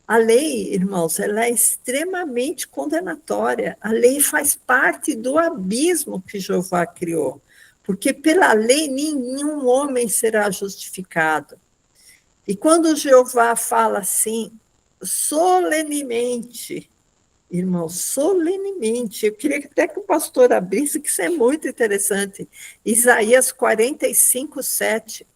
A lei, irmãos, ela é extremamente condenatória. A lei faz parte do abismo que Jeová criou, porque pela lei nenhum homem será justificado. E quando Jeová fala assim, solenemente, irmão, solenemente, eu queria até que o pastor abrisse, que isso é muito interessante. Isaías 45:7.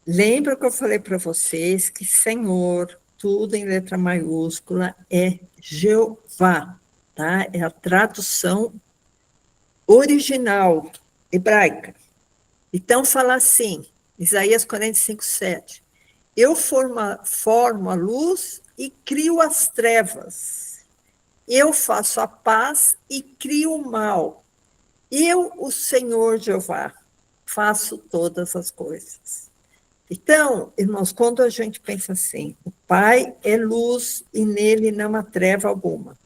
Lembra que eu falei para vocês que Senhor, tudo em letra maiúscula, é Jeová, tá? É a tradução original hebraica. Então, fala assim, Isaías 45:7. Eu formo a luz e crio as trevas. Eu faço a paz e crio o mal. Eu, o Senhor Jeová, faço todas as coisas. Então, irmãos, quando a gente pensa assim, o Pai é luz e nele não há treva alguma.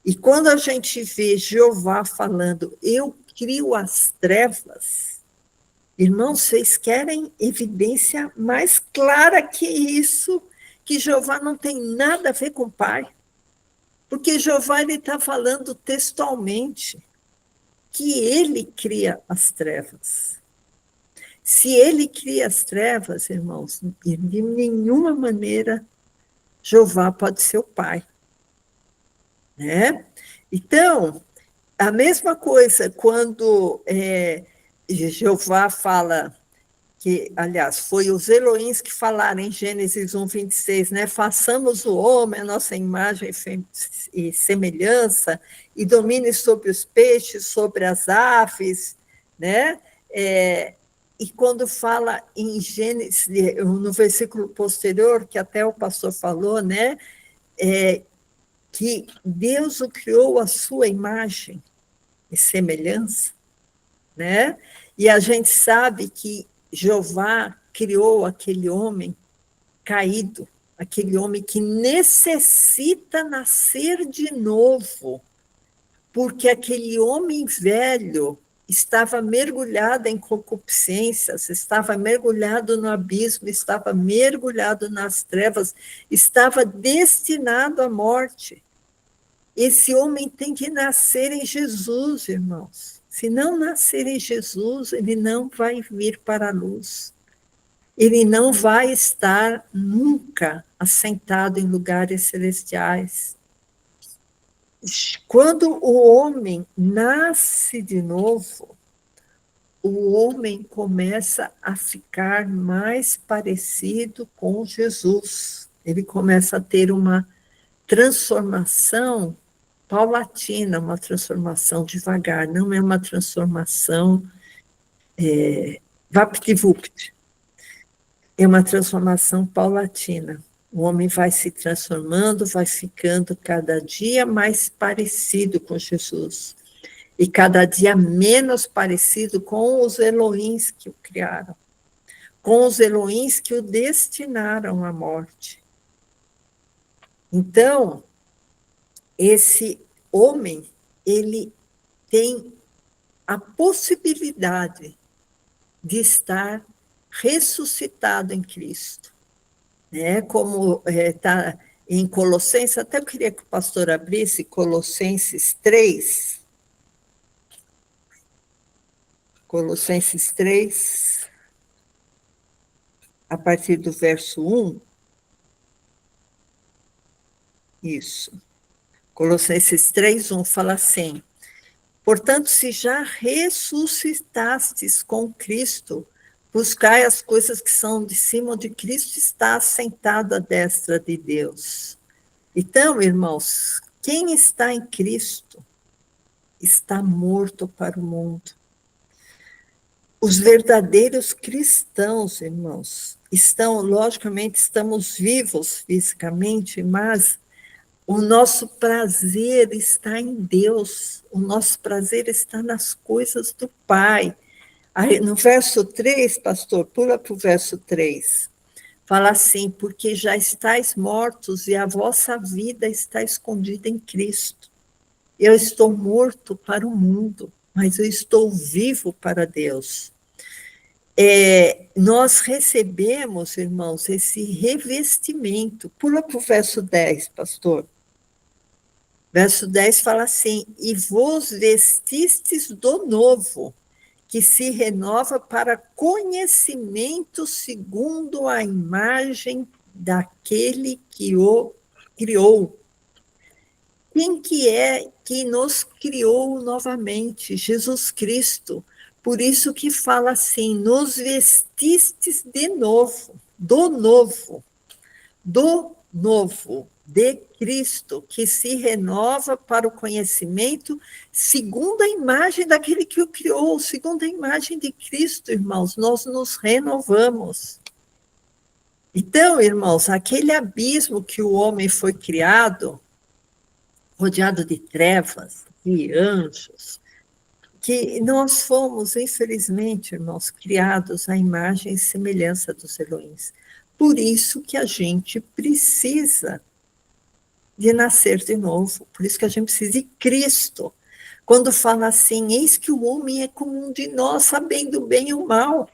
E quando a gente vê Jeová falando, eu crio as trevas, irmãos, vocês querem evidência mais clara que isso, que Jeová não tem nada a ver com o Pai? Porque Jeová está falando textualmente que ele cria as trevas. Se ele cria as trevas, irmãos, de nenhuma maneira Jeová pode ser o Pai, né? Então, a mesma coisa quando Jeová fala que, aliás, foi os Elohims que falaram em Gênesis 1:26, né? Façamos o homem, a nossa imagem e semelhança, e domine sobre os peixes, sobre as aves, né? E quando fala em Gênesis, no versículo posterior, que até o pastor falou, né? Que Deus o criou à sua imagem e semelhança, né? E a gente sabe que Jeová criou aquele homem caído, aquele homem que necessita nascer de novo, porque aquele homem velho estava mergulhado em concupiscências, estava mergulhado no abismo, estava mergulhado nas trevas, estava destinado à morte. Esse homem tem que nascer em Jesus, irmãos. Se não nascer em Jesus, ele não vai vir para a luz. Ele não vai estar nunca assentado em lugares celestiais. Quando o homem nasce de novo, o homem começa a ficar mais parecido com Jesus. Ele começa a ter uma transformação paulatina, uma transformação devagar, não é uma transformação vapt-vupt, é uma transformação paulatina. O homem vai se transformando, vai ficando cada dia mais parecido com Jesus, e cada dia menos parecido com os Elohims que o criaram, com os Elohims que o destinaram à morte. Então, esse homem, ele tem a possibilidade de estar ressuscitado em Cristo, né? Como está em Colossenses, até eu queria que o pastor abrisse Colossenses 3, Colossenses 3, a partir do verso 1, isso, Colossenses 3, 1, fala assim: portanto, se já ressuscitastes com Cristo, buscai as coisas que são de cima, onde Cristo está assentado à destra de Deus. Então, irmãos, quem está em Cristo está morto para o mundo. Os verdadeiros cristãos, irmãos, logicamente, estamos vivos fisicamente, mas o nosso prazer está em Deus, o nosso prazer está nas coisas do Pai. Aí, no verso 3, pastor, pula para o verso 3, fala assim: porque já estáis mortos e a vossa vida está escondida em Cristo. Eu estou morto para o mundo, mas eu estou vivo para Deus. Nós recebemos, irmãos, esse revestimento. Pula para o verso 10, pastor. Verso 10 fala assim: e vos vestistes do novo, que se renova para conhecimento segundo a imagem daquele que o criou. Quem que é que nos criou novamente? Jesus Cristo. Por isso que fala assim: nos vestistes de novo, do novo, de Cristo, que se renova para o conhecimento segundo a imagem daquele que o criou, segundo a imagem de Cristo, irmãos, nós nos renovamos. Então, irmãos, aquele abismo que o homem foi criado, rodeado de trevas, de anjos, que nós fomos, infelizmente, irmãos, criados à imagem e semelhança dos Elohims. Por isso que a gente precisa de nascer de novo, por isso que a gente precisa de Cristo. Quando fala assim: eis que o homem é como um de nós, sabendo o bem e o mal.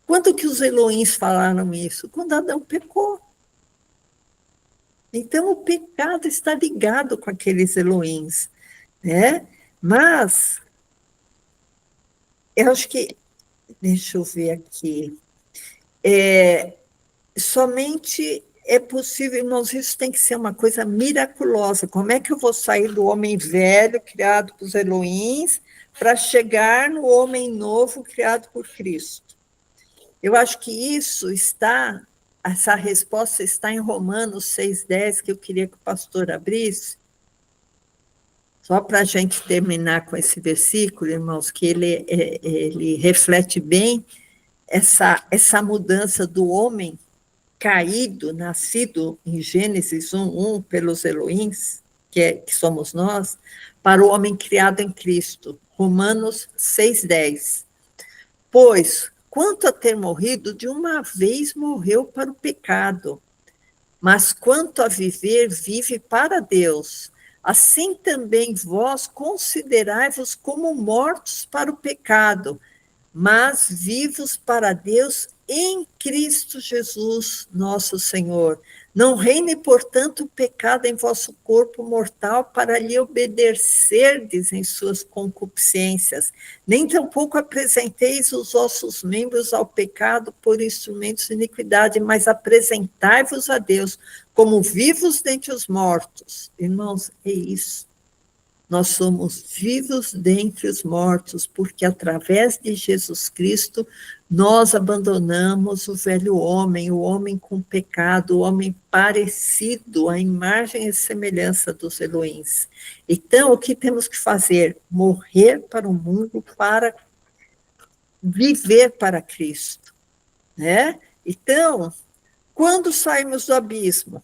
Quando que os Elohims falaram isso? Quando Adão pecou. Então, o pecado está ligado com aqueles Elohims, né? Mas, eu acho que, deixa eu ver aqui, somente é possível, irmãos, isso tem que ser uma coisa miraculosa. Como é que eu vou sair do homem velho, criado por Elohims, para chegar no homem novo, criado por Cristo? Eu acho que essa resposta está em Romanos 6,10, que eu queria que o pastor abrisse, só para a gente terminar com esse versículo, irmãos, que ele reflete bem essa mudança do homem caído, nascido em Gênesis 1:1 pelos Elohims, que somos nós, para o homem criado em Cristo. Romanos 6,10. Pois, quanto a ter morrido, de uma vez morreu para o pecado, mas quanto a viver, vive para Deus. assim também vós considerai-vos como mortos para o pecado, mas vivos para Deus em Cristo Jesus, nosso Senhor. Não reine, portanto, o pecado em vosso corpo mortal para lhe obedecerdes em suas concupiscências, nem tampouco apresenteis os vossos membros ao pecado por instrumentos de iniquidade, mas apresentai-vos a Deus como vivos dentre os mortos. Irmãos, é isso. Nós somos vivos dentre os mortos, porque através de Jesus Cristo, nós abandonamos o velho homem, o homem com pecado, o homem parecido à imagem e semelhança dos Elohims. Então, o que temos que fazer? Morrer para o mundo, para viver para Cristo, né? Então, quando saímos do abismo?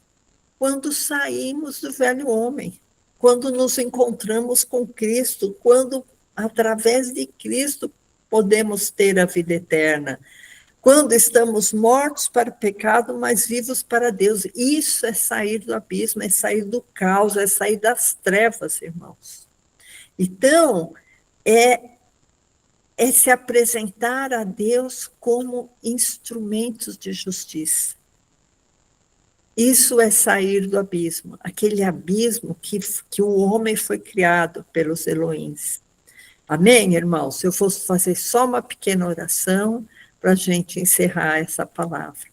Quando saímos do velho homem, quando nos encontramos com Cristo, quando, através de Cristo, podemos ter a vida eterna. Quando estamos mortos para o pecado, mas vivos para Deus. Isso é sair do abismo, é sair do caos, é sair das trevas, irmãos. Então, é se apresentar a Deus como instrumentos de justiça. Isso é sair do abismo, aquele abismo que o homem foi criado pelos Elohims. Amém, irmãos? Se eu fosse fazer só uma pequena oração para a gente encerrar essa palavra.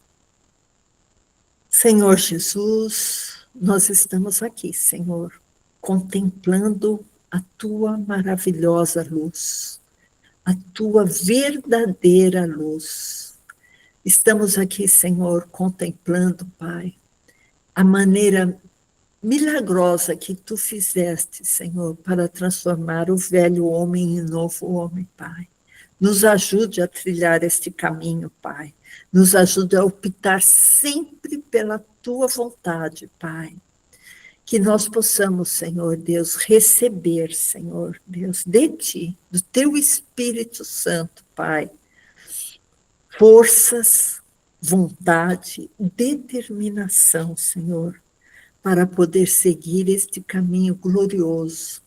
Senhor Jesus, nós estamos aqui, Senhor, contemplando a tua maravilhosa luz, a tua verdadeira luz. Estamos aqui, Senhor, contemplando, Pai, a maneira milagrosa que tu fizeste, Senhor, para transformar o velho homem em novo homem, Pai. Nos ajude a trilhar este caminho, Pai. Nos ajude a optar sempre pela tua vontade, Pai. Que nós possamos, Senhor Deus, receber, Senhor Deus, de ti, do teu Espírito Santo, Pai, forças, vontade, determinação, Senhor, para poder seguir este caminho glorioso,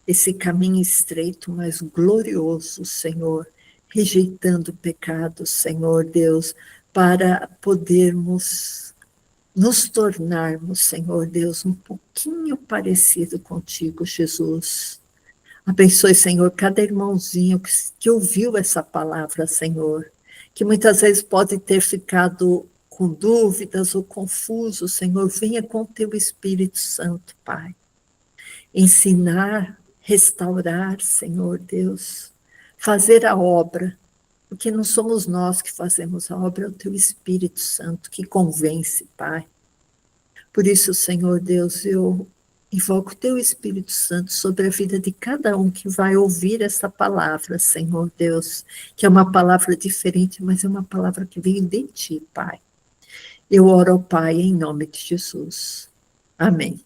esse caminho estreito, mas glorioso, Senhor, rejeitando o pecado, Senhor Deus, para podermos nos tornarmos, Senhor Deus, um pouquinho parecido contigo, Jesus. Abençoe, Senhor, cada irmãozinho que ouviu essa palavra, Senhor, que muitas vezes pode ter ficado com dúvidas ou confuso, Senhor, venha com o teu Espírito Santo, Pai. Ensinar, restaurar, Senhor Deus, fazer a obra, porque não somos nós que fazemos a obra, é o teu Espírito Santo que convence, Pai. Por isso, Senhor Deus, eu invoco o teu Espírito Santo sobre a vida de cada um que vai ouvir essa palavra, Senhor Deus, que é uma palavra diferente, mas é uma palavra que vem de ti, Pai. Eu oro ao Pai em nome de Jesus. Amém.